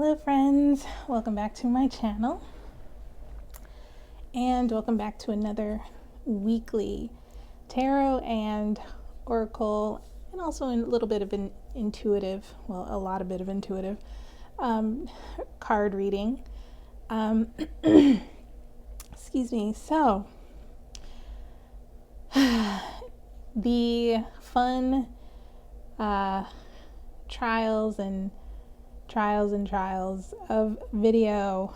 Hello friends, welcome back to my channel and welcome back to another weekly tarot and oracle and also a little bit of an intuitive, well, a lot of bit of intuitive card reading. Excuse me. So the fun trials of video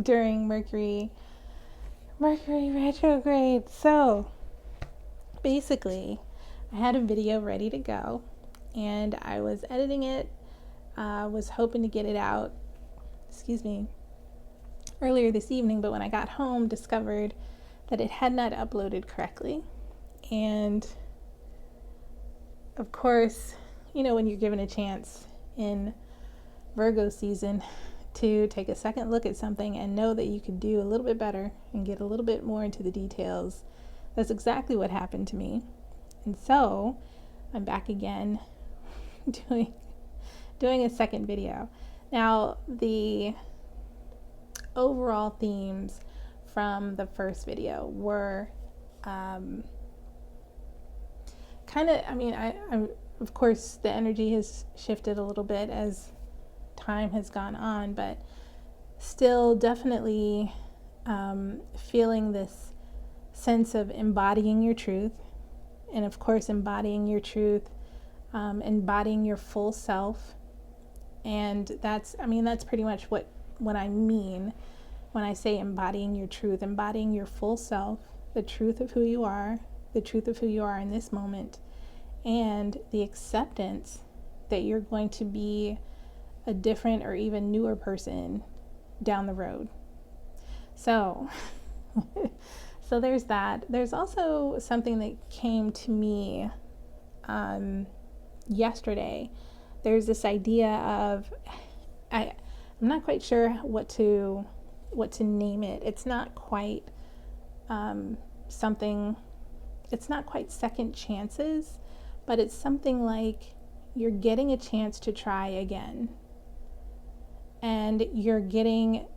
during Mercury retrograde. So basically I had a video ready to go and I was editing it, was hoping to get it out, earlier this evening, but when I got home discovered that it had not uploaded correctly. And of course, you know, when you're given a chance in Virgo season to take a second look at something and know that you could do a little bit better and get a little bit more into the details, that's exactly what happened to me. And so I'm back again doing a second video. Now, the overall themes from the first video were kind of, I'm of course the energy has shifted a little bit as time has gone on, but still definitely feeling this sense of embodying your truth, and of course embodying your truth, embodying your full self. And that's pretty much what I mean when I say embodying your truth, embodying your full self, the truth of who you are, the truth of who you are in this moment, and the acceptance that you're going to be a different or even newer person down the road. So there's that. There's also something that came to me yesterday. There's this idea of, I'm not quite sure what to name it. It's not quite something, it's not quite second chances, but it's something like you're getting a chance to try again. And you're getting,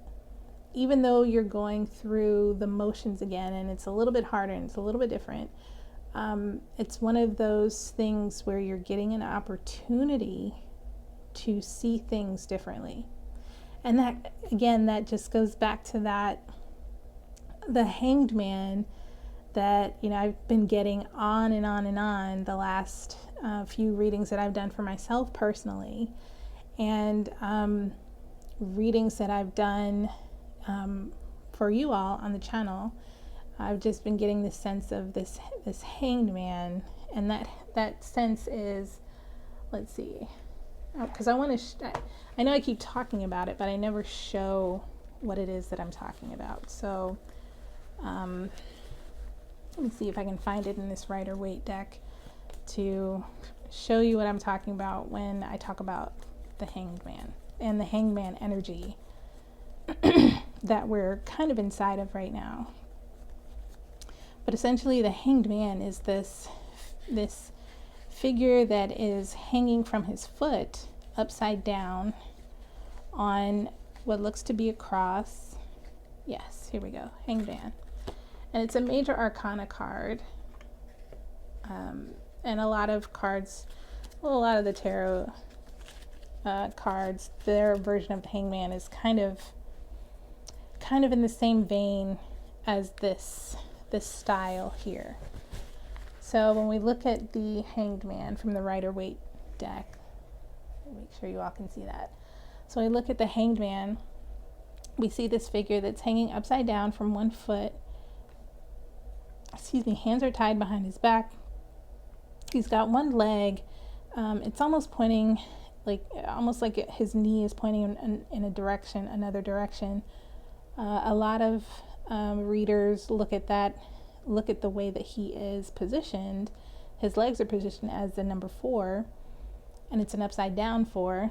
even though you're going through the motions again, and it's a little bit harder and it's a little bit different, it's one of those things where you're getting an opportunity to see things differently. And that, again, that just goes back to that, the Hanged Man that, you know, I've been getting on and on and on the last few readings that I've done for myself personally, and readings that I've done for you all on the channel. I've just been getting this sense of this Hanged Man, and that sense is, let's see, because I want to I know I keep talking about it, but I never show what it is that I'm talking about. So let me see if I can find it in this Rider-Waite deck to show you what I'm talking about when I talk about the Hanged Man and the Hanged Man energy that we're kind of inside of right now. But essentially the Hanged Man is this figure that is hanging from his foot upside down on what looks to be a cross. Yes, here we go, Hanged Man. And it's a major arcana card. And a lot of cards, well, a lot of the tarot cards, their version of the Hanged Man is kind of in the same vein as this style here. So when we look at the Hanged Man from the Rider-Waite deck, make sure you all can see that. So we look at the Hanged Man, we see this figure that's hanging upside down from one foot. Hands are tied behind his back. He's got one leg. It's almost pointing, almost like his knee is pointing in another direction. A lot of readers look at the way that he is positioned. His legs are positioned as the number 4, and it's an upside down 4.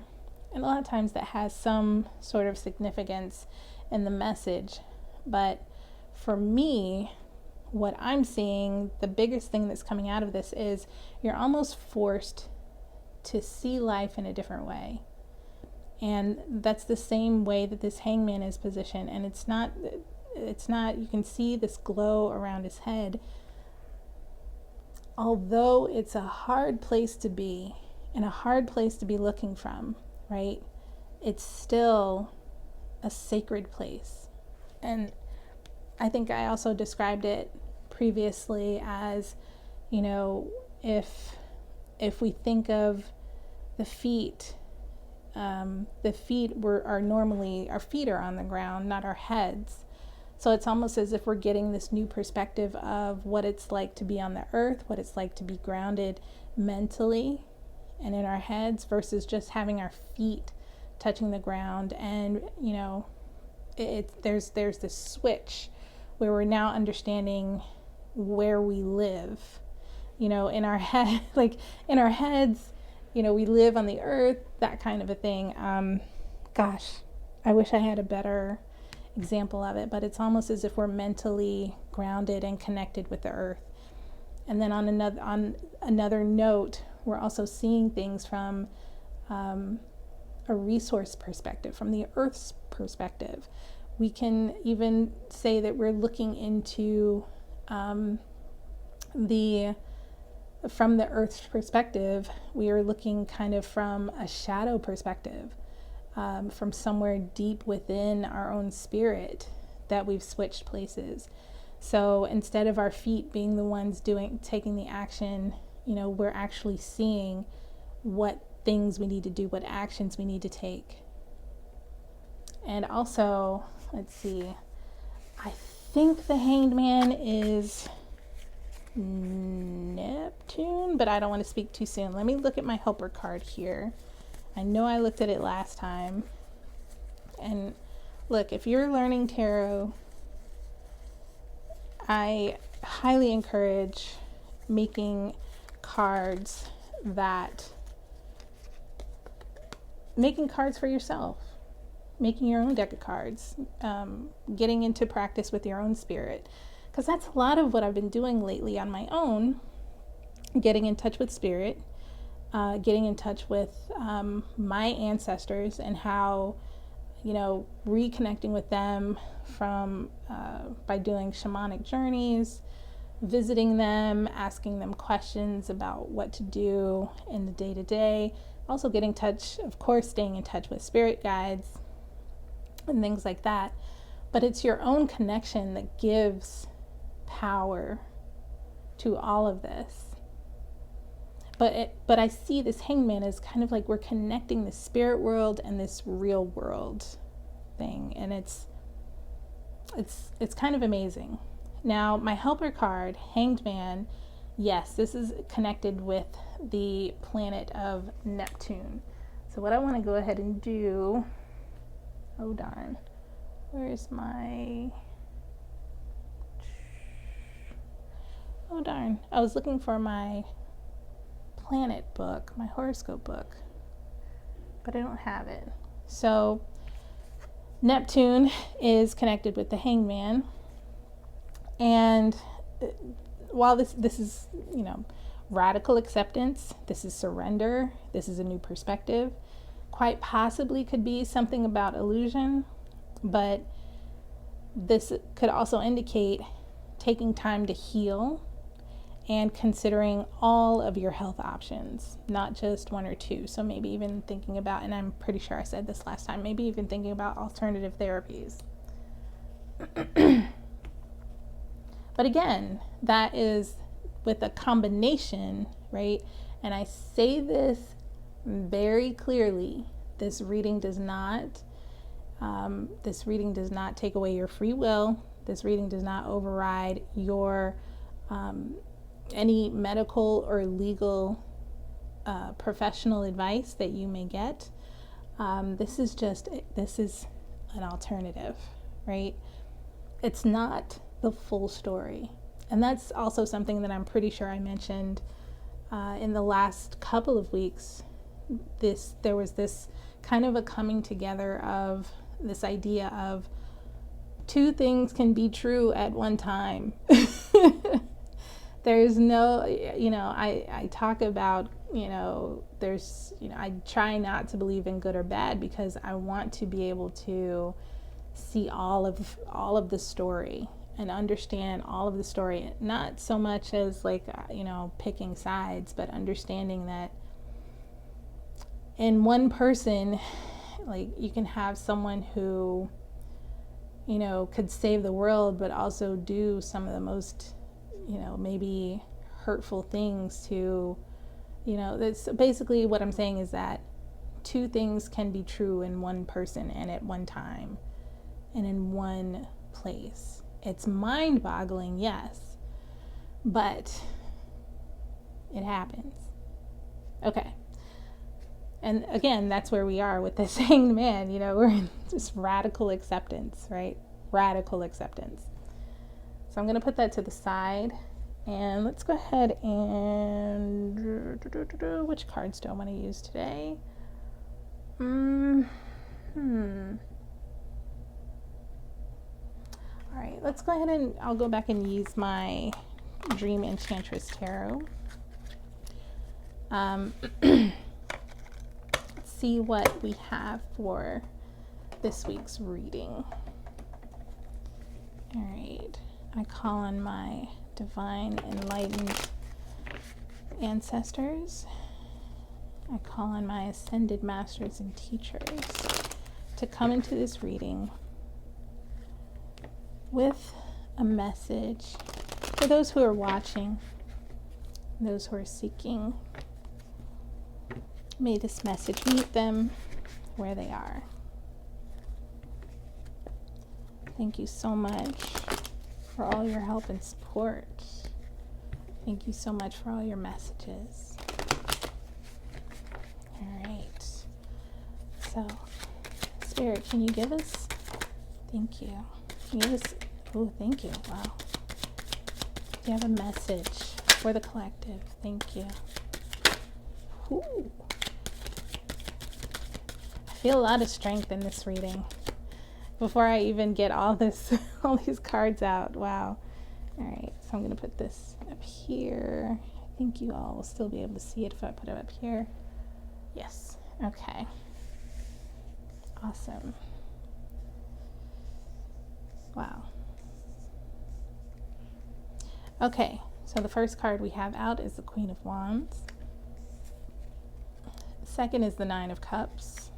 And a lot of times that has some sort of significance in the message. But for me, what I'm seeing, the biggest thing that's coming out of this is you're almost forced to see life in a different way. And that's the same way that this hangman is positioned. And it's not, you can see this glow around his head. Although it's a hard place to be and a hard place to be looking from, right? It's still a sacred place. And I think I also described it previously as, you know, if we think of the feet are normally, our feet are on the ground, not our heads. So it's almost as if we're getting this new perspective of what it's like to be on the earth, what it's like to be grounded mentally and in our heads versus just having our feet touching the ground. And, you know, there's this switch where we're now understanding where we live, you know, in our head, like in our heads, you know, we live on the earth, that kind of a thing. Gosh, I wish I had a better example of it, but it's almost as if we're mentally grounded and connected with the earth. And then on another note, we're also seeing things from a resource perspective, from the earth's perspective. We can even say that we're looking into from the earth's perspective, we are looking kind of from a shadow perspective, from somewhere deep within our own spirit that we've switched places. So instead of our feet being the ones taking the action, you know, we're actually seeing what things we need to do, what actions we need to take. And also, let's see, I think the Hanged Man is Neptune, but I don't want to speak too soon. Let me look at my helper card here. I know I looked at it last time. And look, if you're learning tarot, I highly encourage making cards for yourself, making your own deck of cards, getting into practice with your own spirit, because that's a lot of what I've been doing lately on my own, getting in touch with spirit, getting in touch with my ancestors and how, you know, reconnecting with them from by doing shamanic journeys, visiting them, asking them questions about what to do in the day-to-day, also getting in touch, of course, staying in touch with spirit guides and things like that. But it's your own connection that gives power to all of this. But I see this hangman as kind of like we're connecting the spirit world and this real world thing, and it's kind of amazing. Now, my helper card, Hanged Man, yes, this is connected with the planet of Neptune. So what I want to go ahead and do, oh darn, where's my, oh darn, I was looking for my planet book, my horoscope book, but I don't have it. So Neptune is connected with the Hanged Man, and while this is, you know, radical acceptance, this is surrender, this is a new perspective, quite possibly could be something about illusion, but this could also indicate taking time to heal and considering all of your health options, not just one or two. So maybe even thinking about, and I'm pretty sure I said this last time, maybe even thinking about alternative therapies. But again, that is with a combination, right? And I say this very clearly, this reading does not take away your free will. This reading does not override your any medical or legal professional advice that you may get. This is an alternative, right? It's not the full story. And that's also something that I'm pretty sure I mentioned in the last couple of weeks. There was this kind of a coming together of this idea of two things can be true at one time. there's no, I talk about, there's, I try not to believe in good or bad because I want to be able to see all of the story and understand all of the story, not so much as like, picking sides, but understanding that in one person, like you can have someone who, could save the world, but also do some of the most, maybe hurtful things to, that's basically what I'm saying is that two things can be true in one person and at one time and in one place. It's mind-boggling, yes, but it happens. Okay. And again, that's where we are with this hanged man, we're in just radical acceptance, right? Radical acceptance. So I'm going to put that to the side, and let's go ahead and, which cards do I want to use today? All right, let's go ahead and I'll go back and use my Dream Enchantress Tarot. See what we have for this week's reading. All right, I call on my divine enlightened ancestors. I call on my ascended masters and teachers to come into this reading with a message for those who are watching, those who are seeking. May this message meet them where they are. Thank you so much for all your help and support. Thank you so much for all your messages. All right. So, Spirit, can you give us? Thank you. Can you give us? Oh, thank you. Wow. Do you have a message for the collective? Thank you. Ooh. I feel a lot of strength in this reading. Before I even get all these cards out. Wow. All right, so I'm going to put this up here. I think you all will still be able to see it if I put it up here. Yes. Okay. Awesome. Wow. Okay, so the first card we have out is the Queen of Wands. The second is the Nine of Cups.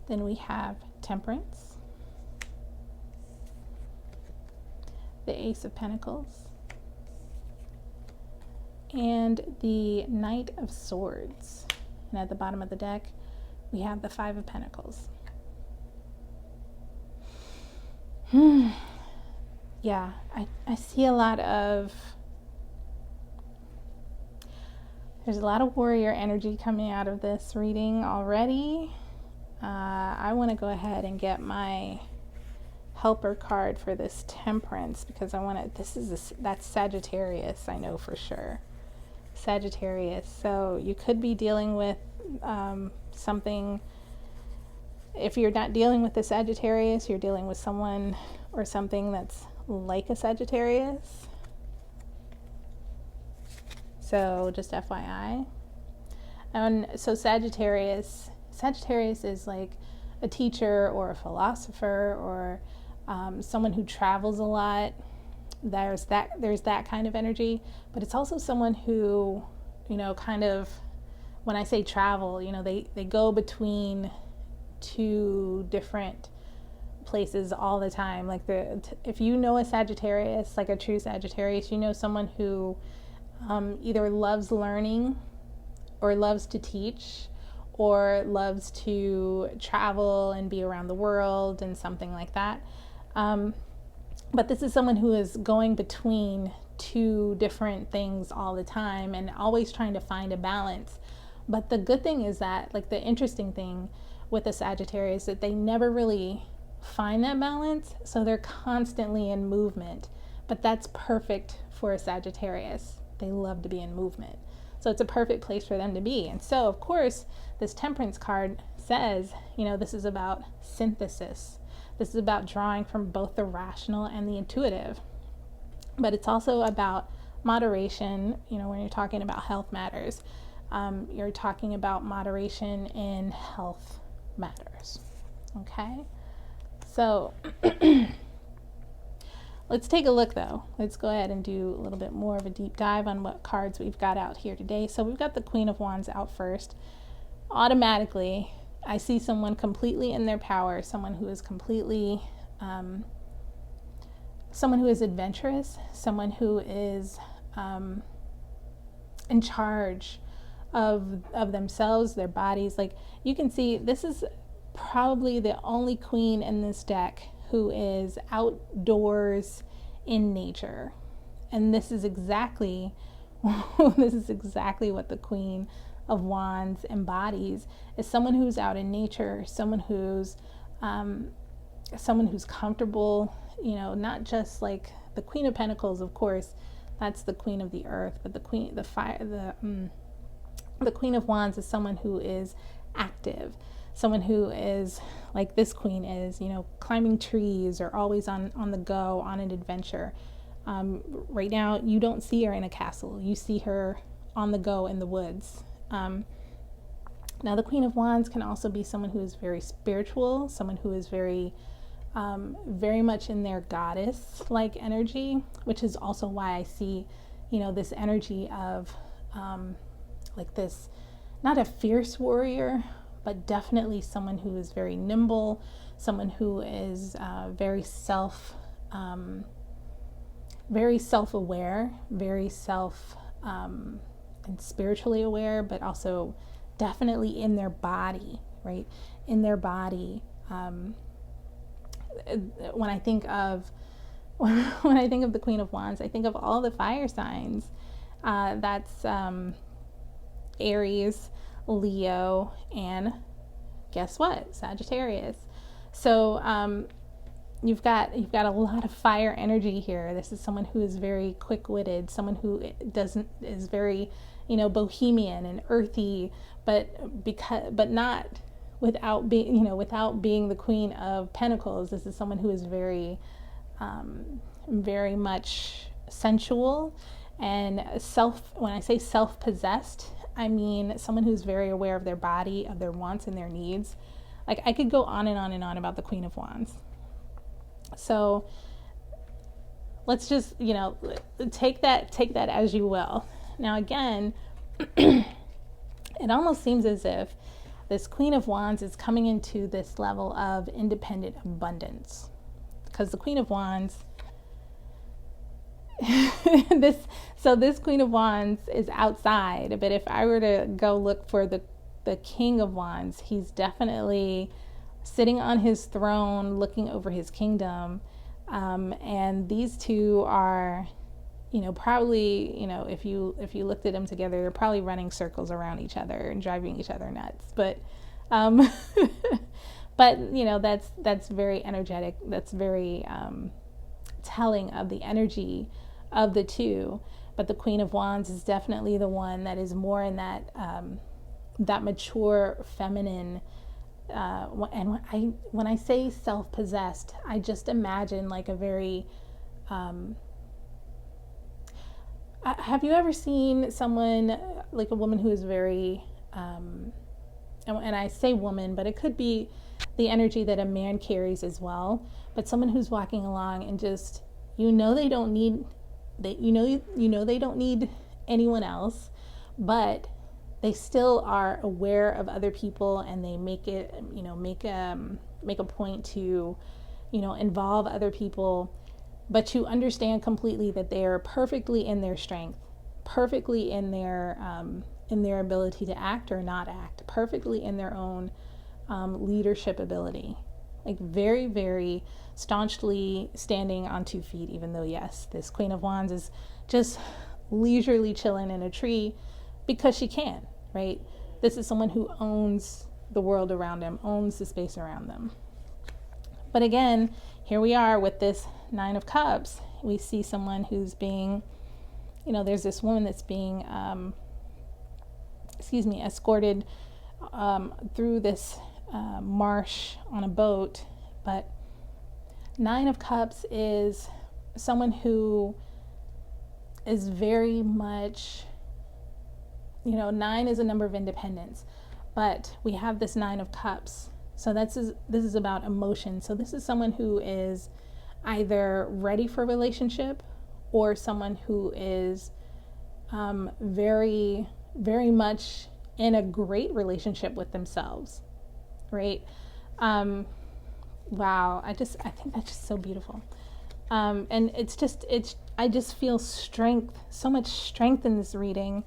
Then we have Temperance, the Ace of Pentacles, and the Knight of Swords. And at the bottom of the deck, we have the Five of Pentacles. Yeah, I see a lot of, there's a lot of warrior energy coming out of this reading already. I want to go ahead and get my helper card for this Temperance because I want to, that's Sagittarius, I know for sure. Sagittarius. So you could be dealing with something, if you're not dealing with the Sagittarius, you're dealing with someone or something that's like a Sagittarius. So just FYI. And so Sagittarius is like a teacher or a philosopher or someone who travels a lot. There's that kind of energy, but it's also someone who, kind of, when I say travel, they go between two different places all the time. Like if you know a Sagittarius, like a true Sagittarius, someone who either loves learning or loves to teach or loves to travel and be around the world and something like that. But this is someone who is going between two different things all the time and always trying to find a balance. But the good thing is that, like, the interesting thing with the Sagittarius is that they never really find that balance, so they're constantly in movement. But that's perfect for a Sagittarius. They love to be in movement. So it's a perfect place for them to be. And so, of course, this Temperance card says, this is about synthesis. This is about drawing from both the rational and the intuitive. But it's also about moderation. When you're talking about health matters, you're talking about moderation in health matters. Okay, so let's take a look though. Let's go ahead and do a little bit more of a deep dive on what cards we've got out here today. So we've got the Queen of Wands out first. Automatically, I see someone completely in their power, someone who is completely, someone who is adventurous, someone who is in charge of themselves, their bodies. Like you can see, this is probably the only queen in this deck who is outdoors in nature. And this is exactly what the Queen of Wands embodies, is someone who's out in nature, someone who's comfortable, not just like the Queen of Pentacles, of course, that's the Queen of the Earth, but the Queen of Wands is someone who is active, someone who is like this queen is, climbing trees or always on the go, on an adventure. Right now, you don't see her in a castle. You see her on the go in the woods. Now, the Queen of Wands can also be someone who is very spiritual, someone who is very much in their goddess-like energy, which is also why I see, this energy of like this, not a fierce warrior, but definitely someone who is very nimble, someone who is very self-aware, very and spiritually aware, but also definitely in their body, right? In their body. When I think of the Queen of Wands, I think of all the fire signs. That's Aries, Leo, and guess what? Sagittarius. So you've got a lot of fire energy here. This is someone who is very quick-witted, someone who is very, bohemian and earthy, but not without being the Queen of Pentacles. This is someone who is very very much sensual and when I say self-possessed, I mean someone who's very aware of their body, of their wants and their needs. Like I could go on and on and on about the Queen of Wands. So let's just, take that as you will. Now again, it almost seems as if this Queen of Wands is coming into this level of independent abundance, because the Queen of Wands this Queen of Wands is outside, but if I were to go look for the King of Wands, he's definitely sitting on his throne looking over his kingdom, and these two are, probably, if you looked at them together, they're probably running circles around each other and driving each other nuts, but that's very energetic. That's very telling of the energy of the two. But the Queen of Wands is definitely the one that is more in that mature feminine. And when I say self-possessed, I just imagine like a very. Have you ever seen someone, like a woman who is very, and I say woman, but it could be the energy that a man carries as well, but someone who's walking along and just, they don't need anyone else, but they still are aware of other people, and they make a point to, involve other people. But you understand completely that they are perfectly in their strength, perfectly in their ability to act or not act, perfectly in their own leadership ability. Like very, very staunchly standing on 2 feet, even though, yes, this Queen of Wands is just leisurely chilling in a tree because she can, right? This is someone who owns the world around them, owns the space around them. But again, here we are with this 9 of Cups. We see someone who's being, there's this woman that's being, escorted through this marsh on a boat. But 9 of Cups is someone who is very much, 9 is a number of independence, but we have this 9 of cups. So this is about emotion. So this is someone who is either ready for a relationship or someone who is very, very much in a great relationship with themselves, right? Wow, I think that's just so beautiful. And I just feel strength, so much strength in this reading,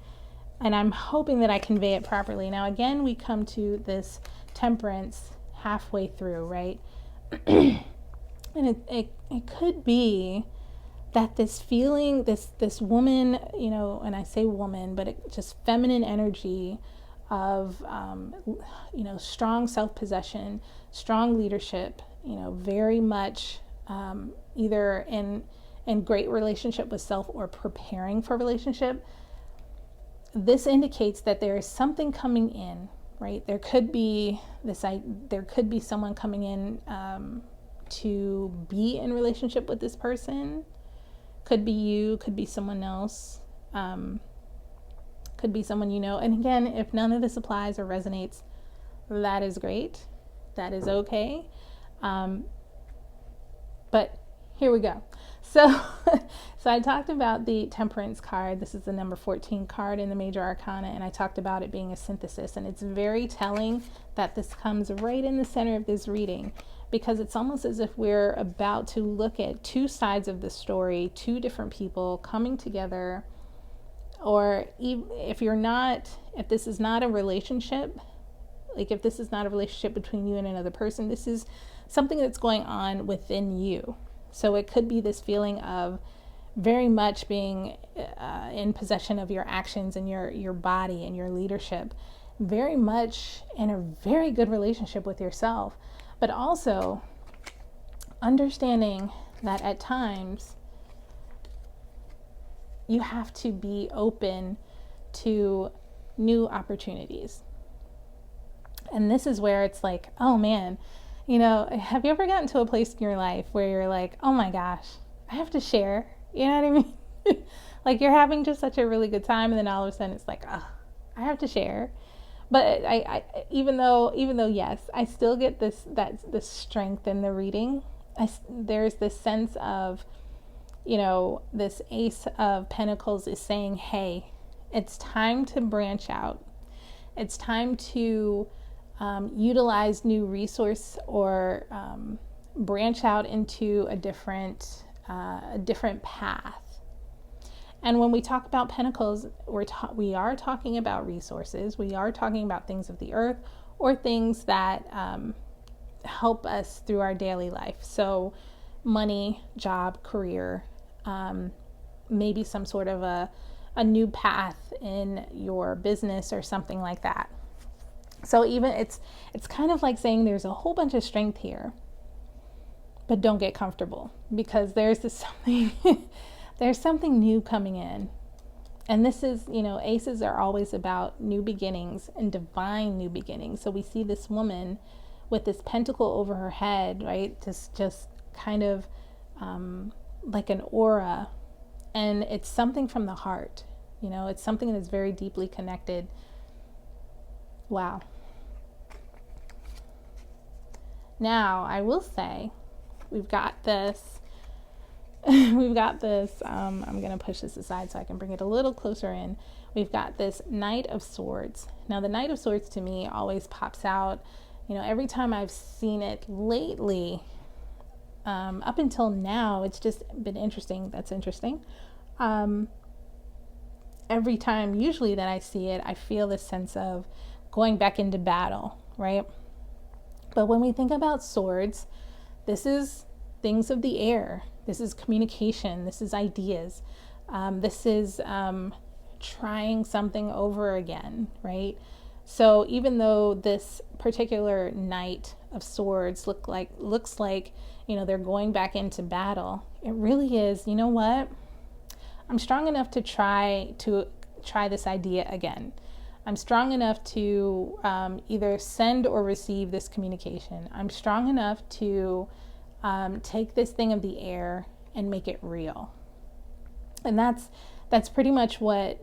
and I'm hoping that I convey it properly. Now, again, we come to this Temperance halfway through, right? And it could be that this feeling, this woman, and I say woman, but it just feminine energy of, strong self-possession, strong leadership, very much either in great relationship with self or preparing for relationship. This indicates that there is something coming in, right? There could be someone coming in to be in relationship with this person. Could be you, could be someone else, could be someone you know. And again, if none of this applies or resonates, that is great. That is okay. But here we go. So I talked about the Temperance card. This is the number 14 card in the Major Arcana, and I talked about it being a synthesis. And it's very telling that this comes right in the center of this reading, because it's almost as if we're about to look at two sides of the story, two different people coming together. Or if this is not a relationship, like if this is not a relationship between you and another person, this is something that's going on within you. So it could be this feeling of very much being in possession of your actions and your body and your leadership, very much in a very good relationship with yourself, but also understanding that at times you have to be open to new opportunities. And this is where it's like, oh man, have you ever gotten to a place in your life where you're like, oh my gosh, I have to share? You know what I mean? Like you're having just such a really good time, and then all of a sudden it's like, oh, I have to share. But I even though yes, I still get this strength in the reading. There's this sense of, this Ace of Pentacles is saying, hey, it's time to branch out. It's time to utilize new resource or branch out into a different path. And when we talk about Pentacles, we are talking about resources. We are talking about things of the earth or things that help us through our daily life. So money, job, career, maybe some sort of a new path in your business or something like that. So even it's kind of like saying there's a whole bunch of strength here, but don't get comfortable, because there's something new coming in. And this is, aces are always about new beginnings and divine new beginnings. So we see this woman with this pentacle over her head, right? Just kind of like an aura. And it's something from the heart, it's something that's very deeply connected. Wow. Now, I will say, we've got this, I'm going to push this aside so I can bring it a little closer in. We've got this Knight of Swords. Now, the Knight of Swords to me always pops out, every time I've seen it lately, up until now, it's just been interesting. That's interesting. Every time, usually that I see it, I feel this sense of going back into battle, right? But when we think about swords, this is things of the air. This is communication. This is ideas. This is trying something over again, right? So even though this particular Knight of Swords looks like, they're going back into battle, it really is, what? I'm strong enough to try this idea again. I'm strong enough to either send or receive this communication. I'm strong enough to take this thing of the air and make it real. And That's pretty much what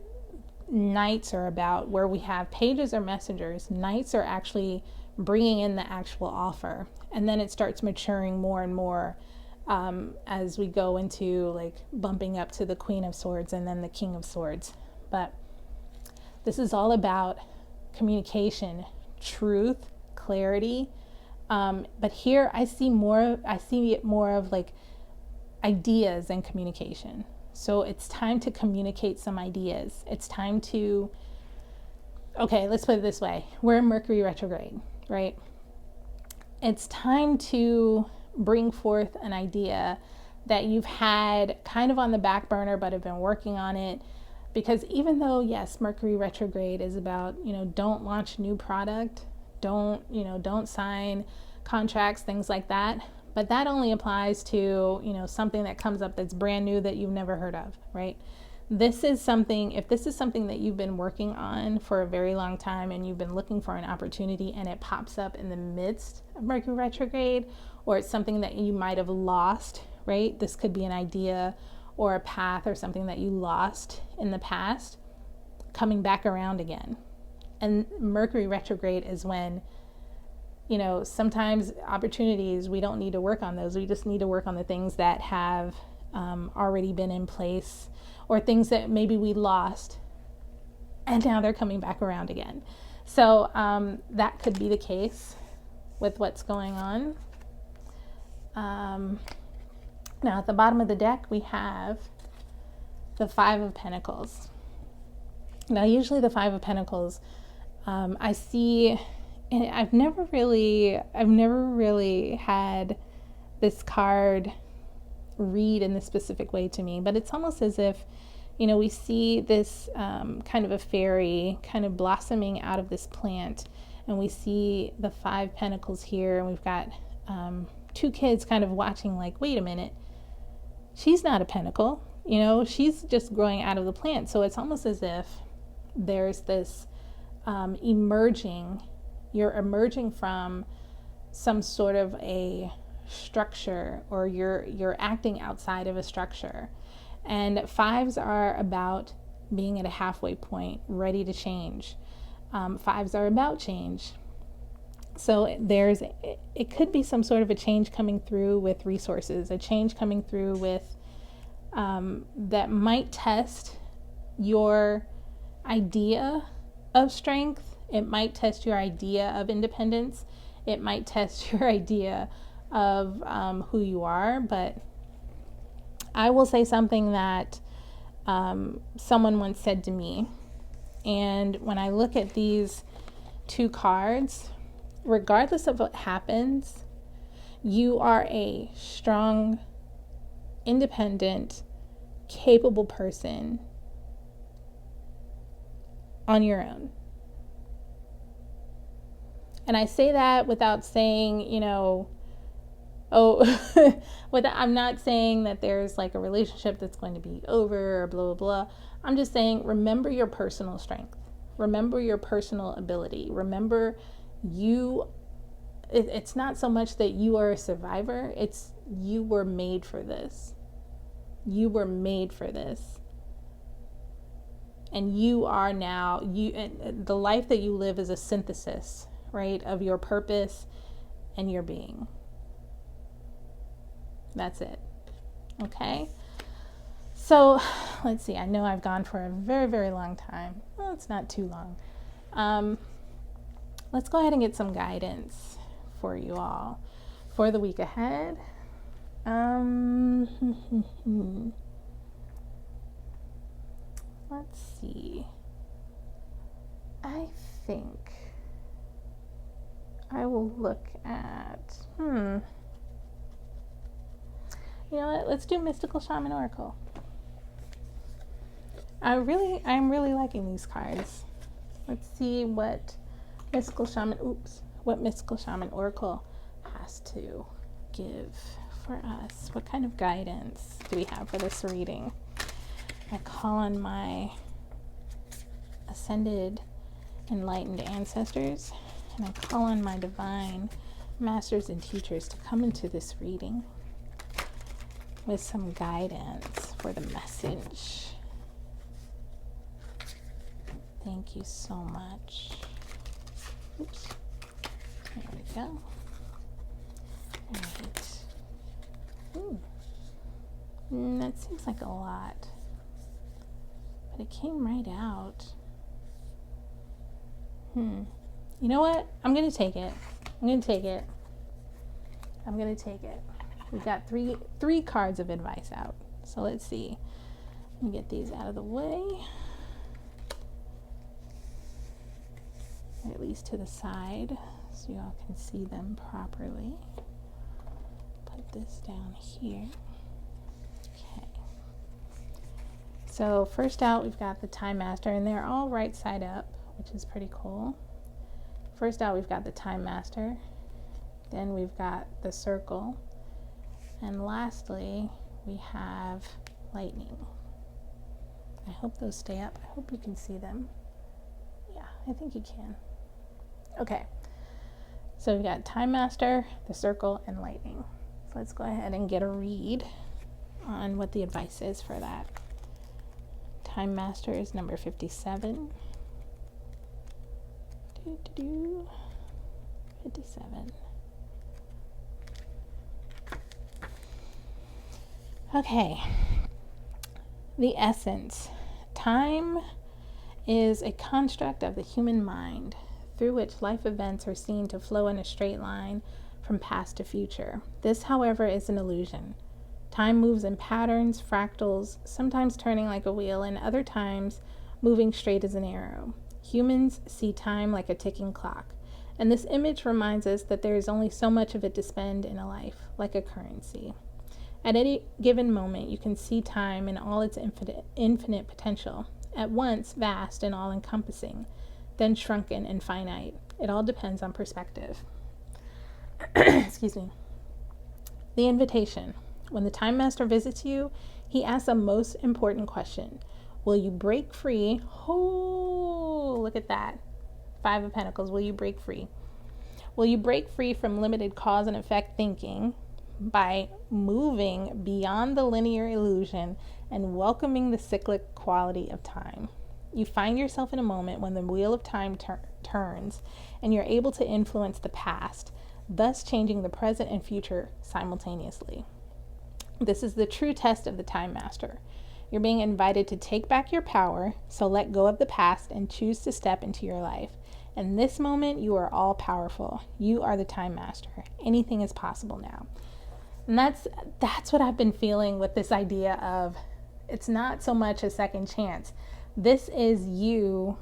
Knights are about, where we have pages or messengers. Knights are actually bringing in the actual offer, and then it starts maturing more and more as we go into like bumping up to the Queen of Swords and then the King of Swords. But this is all about communication, truth, clarity. But here I see it more of like ideas and communication. So it's time to communicate some ideas. It's time to, okay, let's put it this way. We're in Mercury retrograde, right? It's time to bring forth an idea that you've had kind of on the back burner but have been working on it. Because even though, yes, Mercury retrograde is about, don't launch new product, don't sign contracts, things like that. But that only applies to, something that comes up that's brand new that you've never heard of, right? If this is something that you've been working on for a very long time and you've been looking for an opportunity and it pops up in the midst of Mercury retrograde, or it's something that you might have lost, right? This could be an idea or a path or something that you lost in the past coming back around again. And Mercury retrograde is when, sometimes opportunities, we don't need to work on those. We just need to work on the things that have already been in place, or things that maybe we lost and now they're coming back around again. So that could be the case with what's going on. Now at the bottom of the deck, we have the Five of Pentacles. Now usually the Five of Pentacles, I see, and I've never really had this card read in this specific way to me, but it's almost as if, we see this kind of a fairy kind of blossoming out of this plant, and we see the Five Pentacles here, and we've got two kids kind of watching like, wait a minute, she's not a pentacle, she's just growing out of the plant. So it's almost as if there's this you're emerging from some sort of a structure, or you're acting outside of a structure. And fives are about being at a halfway point, ready to change. Fives are about change. So it could be some sort of a change coming through with resources, a change coming through with that might test your idea of strength. It might test your idea of independence. It might test your idea of who you are. But I will say something that someone once said to me. And when I look at these two cards, regardless of what happens, you are a strong, independent, capable person on your own. And I say that without saying, I'm not saying that there's like a relationship that's going to be over or blah, blah, blah. I'm just saying, remember your personal strength. Remember your personal ability. Remember it's not so much that you are a survivor. It's you were made for this. You were made for this. And you are now, the life that you live is a synthesis, right, of your purpose and your being. That's it. Okay? So, let's see. I know I've gone for a very, very long time. Well, it's not too long. Let's go ahead and get some guidance for you all for the week ahead. Let's see. I think I will look at, you know what, let's do Mystical Shaman Oracle. I'm really liking these cards. Let's see what Mystical Shaman Oracle has to give for us. What kind of guidance do we have for this reading? I call on my ascended, enlightened ancestors, and I call on my divine masters and teachers to come into this reading with some guidance for the message Thank you so much. Oops. There we go. All right. Ooh. That seems like a lot, but it came right out. You know what? I'm going to take it. We've got three cards of advice out. So let's see. Let me get these out of the way. Or at least to the side so y'all can see them properly. Put this down here. Okay. So first out, we've got the Time Master, and they're all right side up, which is pretty cool. First out, we've got the Time Master. Then we've got the Circle. And lastly, we have Lightning. I hope those stay up. I hope you can see them. Yeah, I think you can. Okay. So we've got Time Master, the Circle, and Lightning. So let's go ahead and get a read on what the advice is for that. Time Master is number 57. 57. Okay. The essence. Time is a construct of the human mind through which life events are seen to flow in a straight line from past to future. This, however, is an illusion. Time moves in patterns, fractals, sometimes turning like a wheel, and other times moving straight as an arrow. Humans see time like a ticking clock, and this image reminds us that there is only so much of it to spend in a life, like a currency. At any given moment, you can see time in all its infinite potential, at once vast and all-encompassing, then shrunken and finite. It all depends on perspective. Excuse me. The invitation. When the Time Master visits you, he asks a most important question. Will you break free? Oh, look at that. 5 of Pentacles. Will you break free? Will you break free from limited cause and effect thinking by moving beyond the linear illusion and welcoming the cyclic quality of time? You find yourself in a moment when the wheel of time turns and you're able to influence the past, thus changing the present and future simultaneously. This is the true test of the Time Master. You're being invited to take back your power, so let go of the past and choose to step into your life. In this moment, you are all powerful. You are the Time Master. Anything is possible now. And that's what I've been feeling with this idea of, it's not so much a second chance. This is you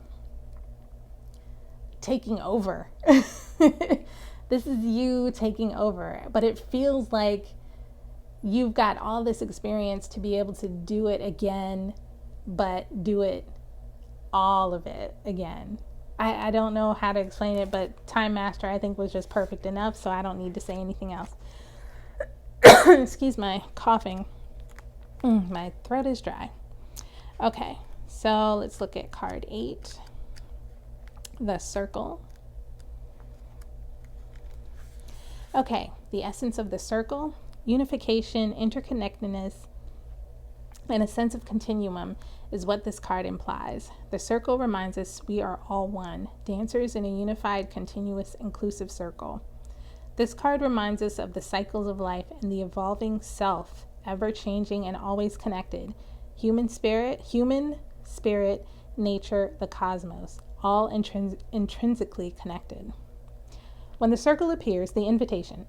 taking over. This is you taking over. But it feels like you've got all this experience to be able to do it again, but do it, all of it again. I don't know how to explain it, but Time Master I think was just perfect enough, so I don't need to say anything else. Excuse my coughing. My throat is dry. Okay, so let's look at card 8, the Circle. Okay, the essence of the Circle: unification, interconnectedness, and a sense of continuum is what this card implies. The Circle reminds us we are all one, dancers in a unified, continuous, inclusive circle. This card reminds us of the cycles of life and the evolving self, ever changing and always connected. Human spirit, nature, the cosmos, all intrinsically connected. When the Circle appears, the invitation.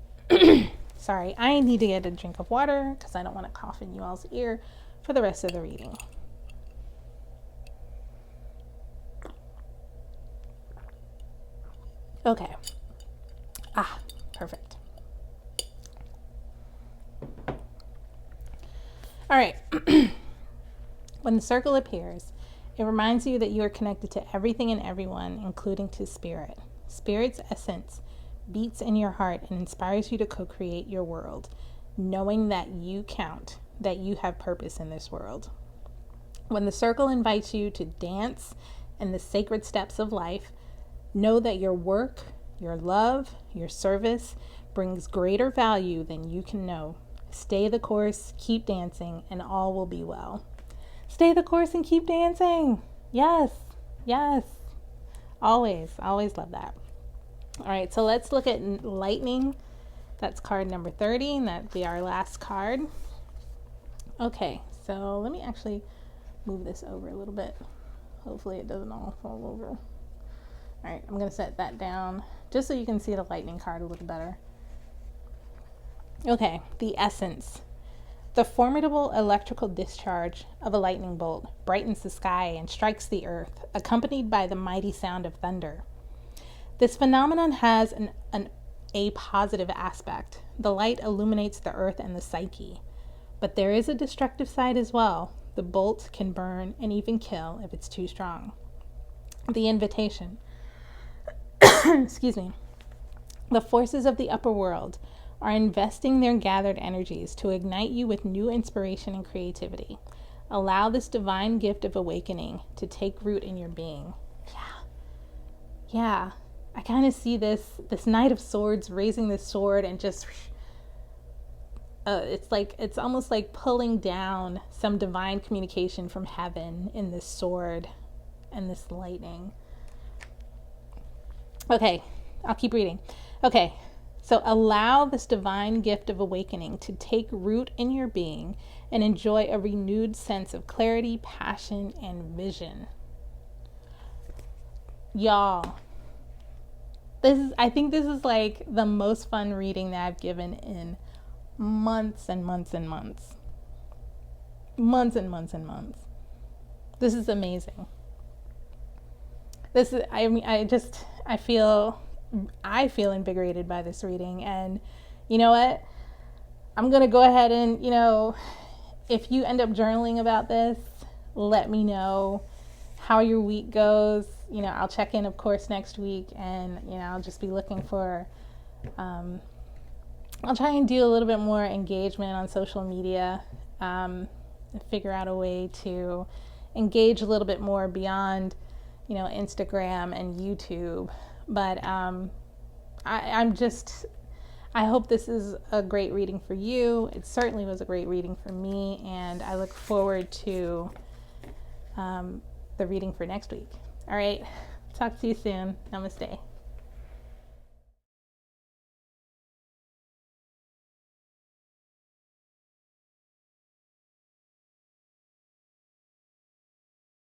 Sorry, I need to get a drink of water because I don't want to cough in you all's ear for the rest of the reading. Okay. Perfect. All right. When the Circle appears, it reminds you that you are connected to everything and everyone, including to Spirit. Spirit's essence beats in your heart and inspires you to co-create your world, knowing that you count, that you have purpose in this world. When the Circle invites you to dance in the sacred steps of life, know that your work, your love, your service brings greater value than you can know. Stay the course, keep dancing, and all will be well. Stay the course and keep dancing. Yes, Yes. Always love that. All right, so let's look at lightning. That's card number 30, and that'd be our last card. Okay, so let me actually move this over a little bit. Hopefully it doesn't all fall over. All right, I'm going to set that down just so you can see the lightning card a little better. Okay, the essence. The formidable electrical discharge of a lightning bolt brightens the sky and strikes the earth, accompanied by the mighty sound of thunder. This phenomenon has a positive aspect. The light illuminates the earth and the psyche. But there is a destructive side as well. The bolt can burn and even kill if it's too strong. The invitation. Excuse me. The forces of the upper world are investing their gathered energies to ignite you with new inspiration and creativity. Allow this divine gift of awakening to take root in your being. Yeah. I kind of see this Knight of Swords raising this sword and just it's almost like pulling down some divine communication from heaven in this sword and this lightning. Okay, I'll keep reading. Okay, so allow this divine gift of awakening to take root in your being and enjoy a renewed sense of clarity, passion, and vision. Y'all, I think this is like the most fun reading that I've given in months and months and months. Months and months and months. This is amazing. I feel invigorated by this reading, and you know what? I'm going to go ahead and, if you end up journaling about this, let me know how your week goes. I'll check in, of course, next week, and, I'll just be looking for, I'll try and do a little bit more engagement on social media, figure out a way to engage a little bit more beyond, Instagram and YouTube. But I hope this is a great reading for you. It certainly was a great reading for me, and I look forward to the reading for next week. All right, talk to you soon. Namaste.